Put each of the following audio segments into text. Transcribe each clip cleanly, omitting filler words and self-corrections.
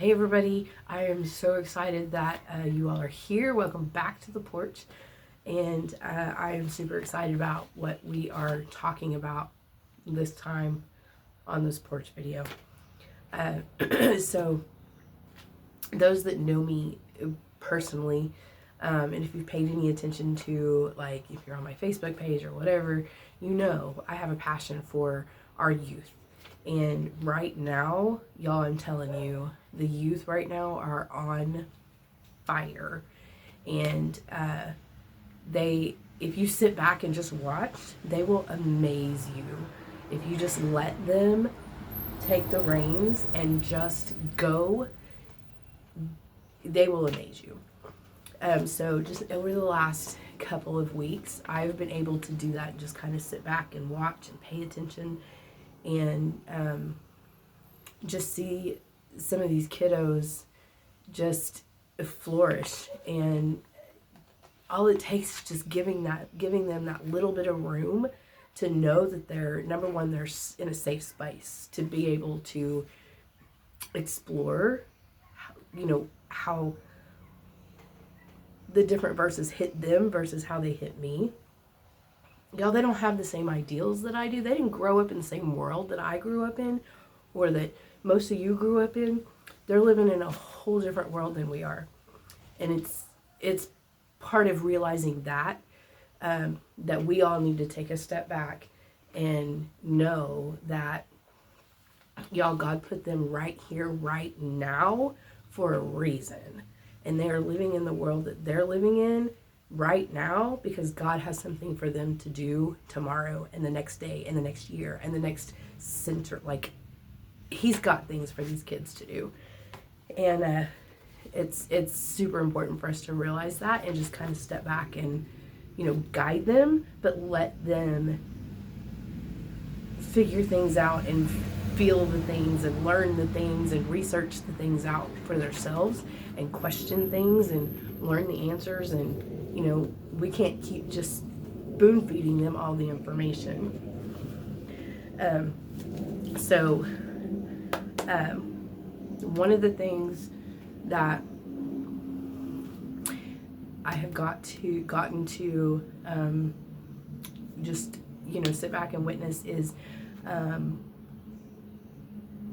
Hey everybody, I am so excited that you all are here. Welcome back to the porch. And I am super excited about what we are talking about this time on this porch video. So, those that know me personally, and if you've paid any attention to, like, if you're on my Facebook page or whatever, you know I have a passion for our youth. And right now, y'all, I'm telling you, the youth right now are on fire. And if you sit back and just watch, they will amaze you. If you just let them take the reins and just go, they will amaze you. So just over the last couple of weeks, I've been able to do that and just kind of sit back and watch and pay attention and just see some of these kiddos just flourish. And all it takes is just giving them that little bit of room to know that they're, number one, they're in a safe space to be able to explore, how the different verses hit them versus how they hit me. Y'all, they don't have the same ideals that I do. They didn't grow up in the same world that I grew up in, or that most of you grew up in. They're living in a whole different world than we are. And it's part of realizing that we all need to take a step back and know that, y'all, God put them right here, right now for a reason. And they are living in the world that they're living in right now because God has something for them to do tomorrow and the next day and the next year and the next center. Like, He's got things for these kids to do. And it's super important for us to realize that and just kind of step back and, guide them, but let them figure things out and feel the things and learn the things and research the things out for themselves and question things and learn the answers. And we can't keep just spoon feeding them all the information. So one of the things that I have gotten to just sit back and witness is,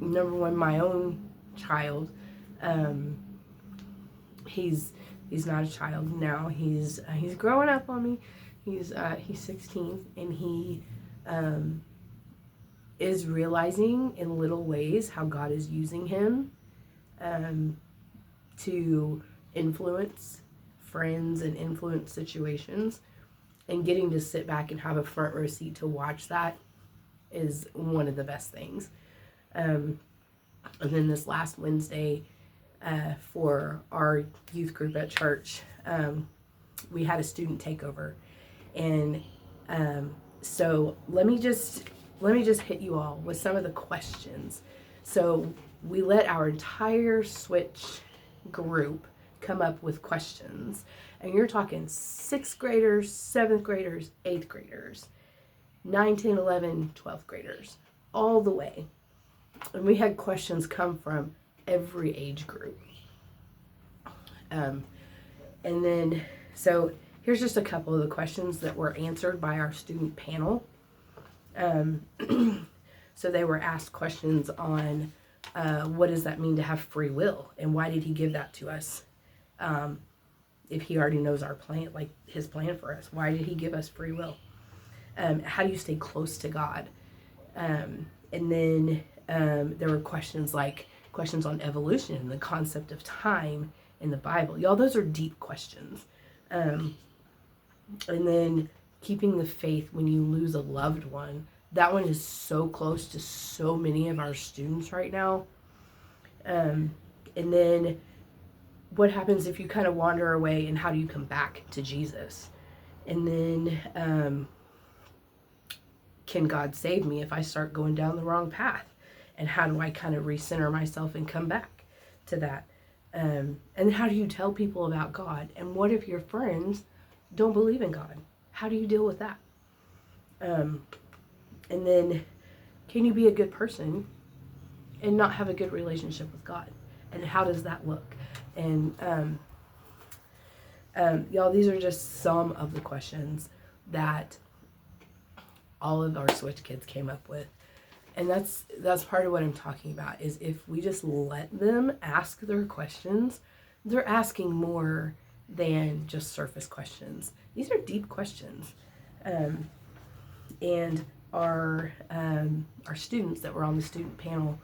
number one, my own child. He's not a child now. He's growing up on me. He's 16, and he is realizing in little ways how God is using him to influence friends and influence situations. And getting to sit back and have a front row seat to watch that is one of the best things. And then this last Wednesday, for our youth group at church, we had a student takeover. And so let me just hit you all with some of the questions. So we let our entire Switch group come up with questions. And you're talking 6th graders, 7th graders, 8th graders, 9, 10, 11, 12th graders, all the way. And we had questions come from every age group. And then, so here's just a couple of the questions that were answered by our student panel. So they were asked questions on what does that mean to have free will, and why did He give that to us? If He already knows our plan, like His plan for us, why did He give us free will? How do you stay close to God? And then there were questions on evolution and the concept of time in the Bible. Y'all, those are deep questions. And then keeping the faith when you lose a loved one. That one is so close to so many of our students right now. And then what happens if you kind of wander away, and how do you come back to Jesus? And then can God save me if I start going down the wrong path? And how do I kind of recenter myself and come back to that? And how do you tell people about God? And what if your friends don't believe in God? How do you deal with that? And then, can you be a good person and not have a good relationship with God? And how does that look? And y'all, these are just some of the questions that all of our Switch kids came up with. And that's part of what I'm talking about, is if we just let them ask their questions, they're asking more than just surface questions. These are deep questions. And our students that were on the student panel,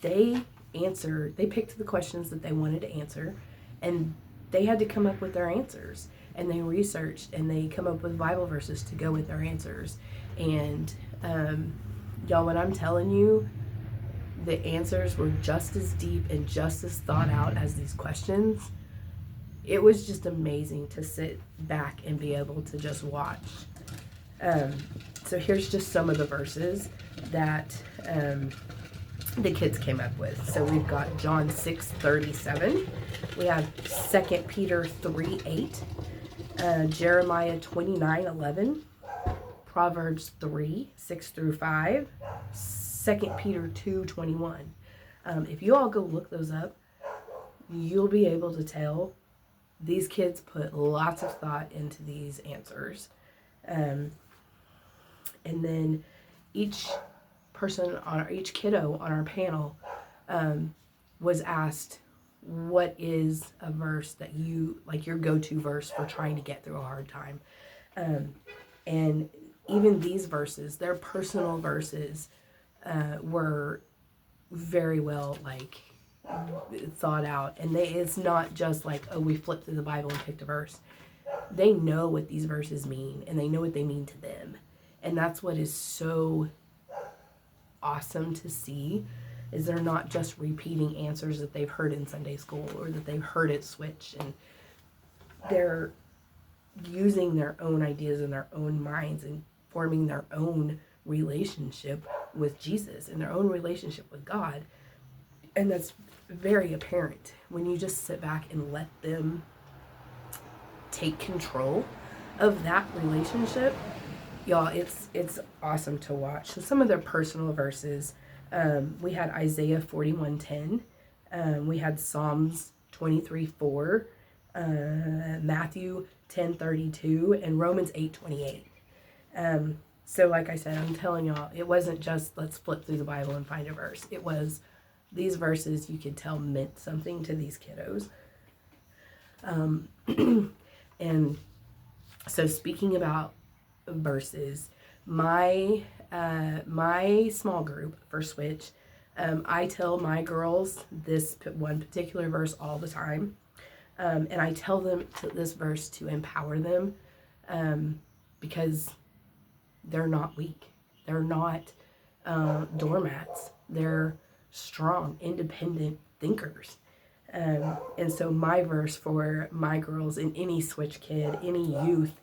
they picked the questions that they wanted to answer, and they had to come up with their answers. And they researched, and they come up with Bible verses to go with their answers. And y'all, when I'm telling you, the answers were just as deep and just as thought out as these questions. It was just amazing to sit back and be able to just watch. So here's just some of the verses that the kids came up with. So we've got John 6:37. We have 2 Peter 3:8. Jeremiah 29:11. Proverbs 3:6-5. 2 Peter 2:21. If you all go look those up, you'll be able to tell these kids put lots of thought into these answers. And then each kiddo on our panel was asked, what is a verse that you, like your go-to verse for trying to get through a hard time? And even these verses, their personal verses, were very well thought out. And it's not just like, oh, we flipped through the Bible and picked a verse. They know what these verses mean, and they know what they mean to them. And that's what is so awesome to see, is they're not just repeating answers that they've heard in Sunday school or that they've heard at Switch, and they're using their own ideas in their own minds and forming their own relationship with Jesus and their own relationship with God. And that's very apparent when you just sit back and let them take control of that relationship. Y'all, it's awesome to watch. So some of their personal verses, we had Isaiah 41:10, we had Psalms 23:4, Matthew 10:32, and Romans 8:28. So like I said, I'm telling y'all, it wasn't just let's flip through the Bible and find a verse. It was these verses, you could tell, meant something to these kiddos. And so speaking about verses, my small group for Switch, I tell my girls this one particular verse all the time, and I tell them this verse to empower them, because they're not weak, they're not doormats, they're strong, independent thinkers. And so my verse for my girls and any Switch kid, any youth,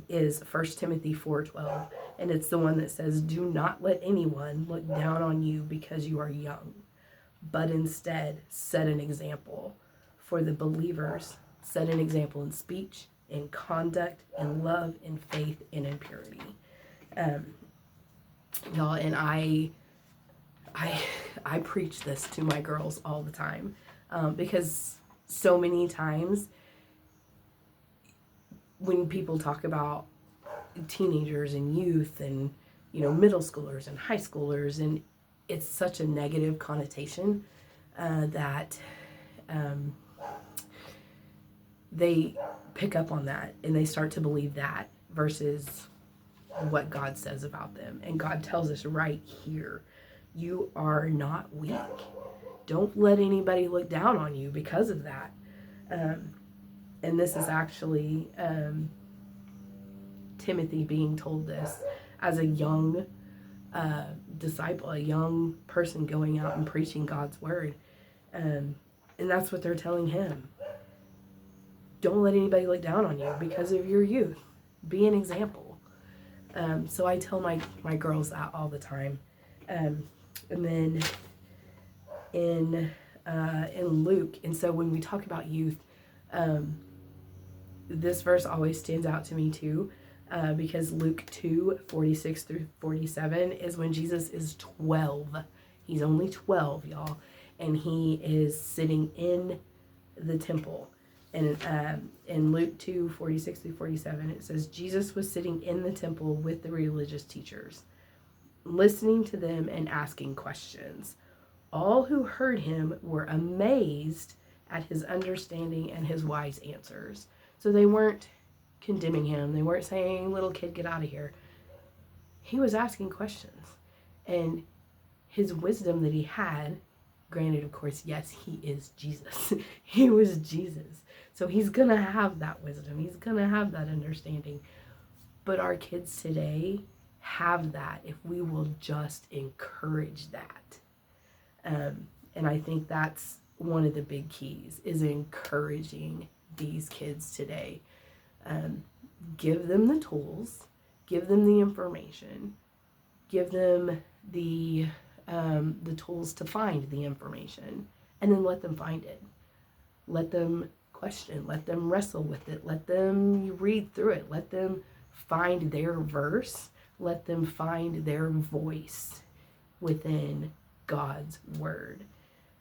is 1 Timothy 4:12. And it's the one that says, do not let anyone look down on you because you are young, but instead set an example for the believers. Set an example in speech, in conduct, in love, in faith, and in purity. Y'all, and I preach this to my girls all the time, because so many times when people talk about teenagers and youth and, middle schoolers and high schoolers, and it's such a negative connotation, that they pick up on that and they start to believe that versus what God says about them. And God tells us right here, you are not weak. Don't let anybody look down on you because of that. And this is actually Timothy being told this as a young disciple, a young person going out and preaching God's word. And that's what they're telling him. Don't let anybody look down on you because of your youth. Be an example. So I tell my girls that all the time. And then in Luke, and so when we talk about youth, this verse always stands out to me too, because Luke 2:46-47 is when Jesus is 12. He's only 12, y'all. and he is sitting in the temple. And in Luke 2:46-47, it says, Jesus was sitting in the temple with the religious teachers, listening to them and asking questions. All who heard him were amazed at his understanding and his wise answers. So they weren't condemning him. They weren't saying, little kid, get out of here. He was asking questions. And his wisdom that he had, granted, of course, yes, he is Jesus. He was Jesus. So he's going to have that wisdom. He's going to have that understanding. But our kids today have that if we will just encourage that. And I think that's one of the big keys, is encouraging these kids today. Give them the tools, give them the information, give them the tools to find the information, and then let them find it. Let them question, let them wrestle with it, let them read through it, let them find their verse, let them find their voice within God's word.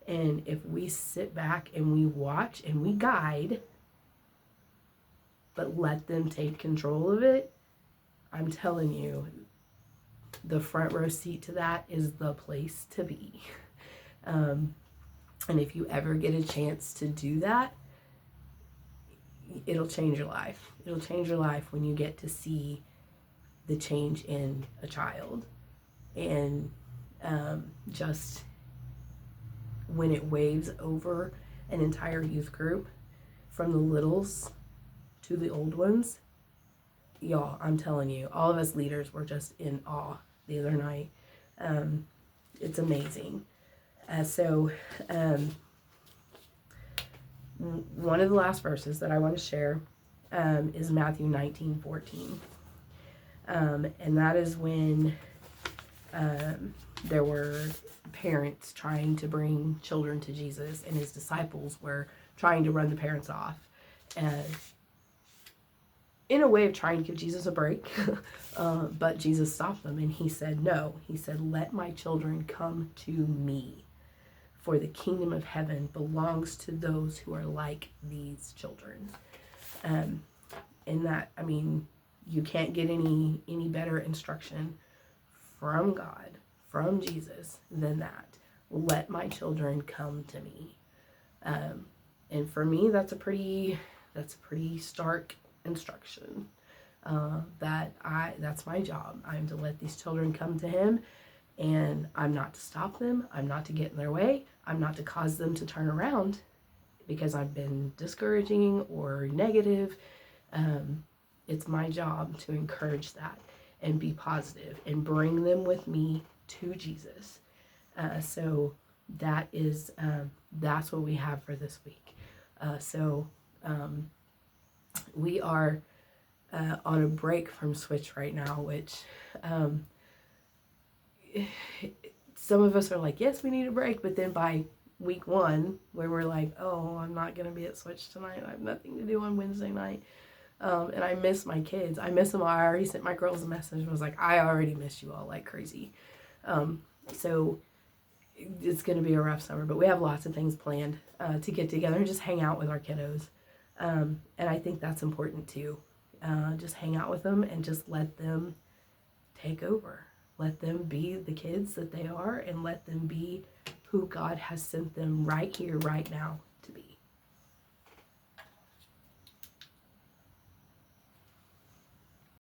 And if we sit back and we watch and we guide, but let them take control of it, I'm telling you, the front row seat to that is the place to be. And if you ever get a chance to do that, it'll change your life. It'll change your life when you get to see the change in a child. And just when it waves over an entire youth group, from the littles to the old ones, y'all, I'm telling you, all of us leaders were just in awe the other night. It's amazing. One of the last verses that I want to share is Matthew 19:14. And that is when there were parents trying to bring children to Jesus, and his disciples were trying to run the parents off. In a way of trying to give Jesus a break, but Jesus stopped them, and he said, no. He said, let my children come to me, for the kingdom of heaven belongs to those who are like these children. And that, I mean, you can't get any better instruction from God, from Jesus, than that. Let my children come to me. And for me, that's a pretty stark instruction. That's my job. I'm to let these children come to him, and I'm not to stop them. I'm not to get in their way. I'm not to cause them to turn around because I've been discouraging or negative. It's my job to encourage that and be positive and bring them with me to Jesus. So that is, that's what we have for this week. We are on a break from Switch right now, which some of us are like, yes, we need a break. But then by week 1, where we're like, oh, I'm not going to be at Switch tonight. I have nothing to do on Wednesday night. And I miss my kids. I miss them all. I already sent my girls a message. I was like, I already miss you all like crazy. So it's going to be a rough summer, but we have lots of things planned to get together and just hang out with our kiddos. And I think that's important too. Just hang out with them and just let them take over. Let them be the kids that they are, and let them be who God has sent them right here, right now